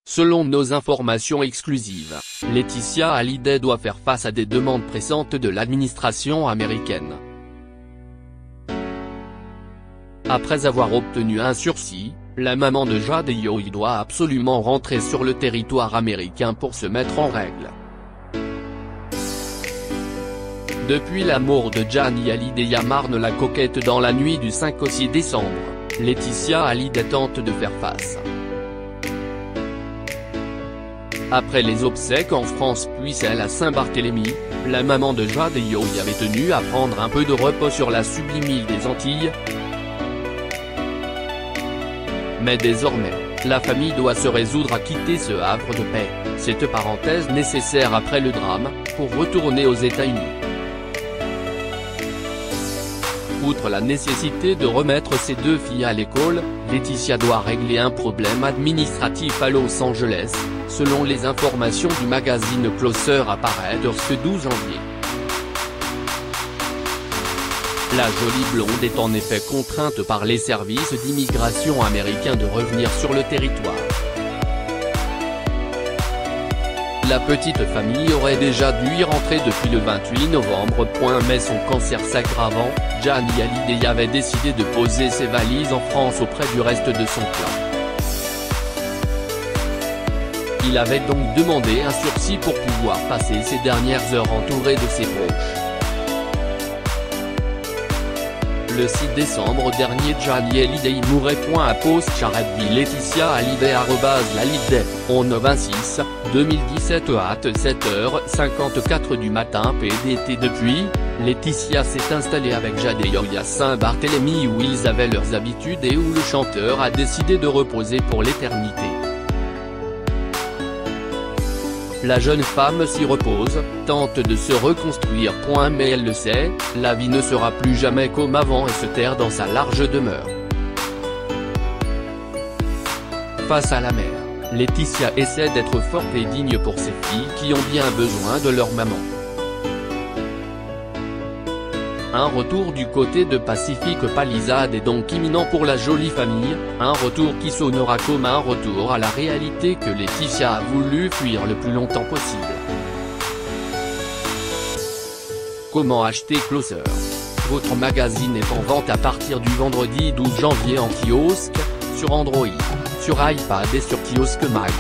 Selon nos informations exclusives, Laetitia Hallyday doit faire face à des demandes pressantes de l'administration américaine. Après avoir obtenu un sursis, la maman de Jade Yohe doit absolument rentrer sur le territoire américain pour se mettre en règle. Depuis la mort de Johnny Hallyday à Marne la Coquette dans la nuit du 5 au 6 décembre, Laetitia Hallyday tente de faire face. Après les obsèques en France puis celles à Saint-Barthélemy, la maman de Jade Yohe avait tenu à prendre un peu de repos sur la sublime île des Antilles. Mais désormais, la famille doit se résoudre à quitter ce havre de paix, cette parenthèse nécessaire après le drame, pour retourner aux États-Unis. Outre la nécessité de remettre ses deux filles à l'école, Laetitia doit régler un problème administratif à Los Angeles, selon les informations du magazine Closer apparaître ce 12 janvier. La jolie blonde est en effet contrainte par les services d'immigration américains de revenir sur le territoire. La petite famille aurait déjà dû y rentrer depuis le 28 novembre. Mais son cancer s'aggravant, Johnny Hallyday avait décidé de poser ses valises en France auprès du reste de son clan. Il avait donc demandé un sursis pour pouvoir passer ses dernières heures entouré de ses proches. Le 6 décembre dernier, Johnny Hallyday mourait. À post-Charette Laetitia Hallyday @Hallyday, on 26, 2017 à 7h54 du matin PDT. Depuis, Laetitia s'est installée avec Jade Yohe à Saint-Barthélemy où ils avaient leurs habitudes et où le chanteur a décidé de reposer pour l'éternité. La jeune femme s'y repose, tente de se reconstruire. Mais elle le sait, la vie ne sera plus jamais comme avant et se terre dans sa large demeure. Face à la mère, Laetitia essaie d'être forte et digne pour ses filles qui ont bien besoin de leur maman. Un retour du côté de Pacific Palisades est donc imminent pour la jolie famille, un retour qui sonnera comme un retour à la réalité que Laetitia a voulu fuir le plus longtemps possible. Comment acheter Closer? Votre magazine est en vente à partir du vendredi 12 janvier en kiosque, sur Android, sur iPad et sur Kiosque Mag.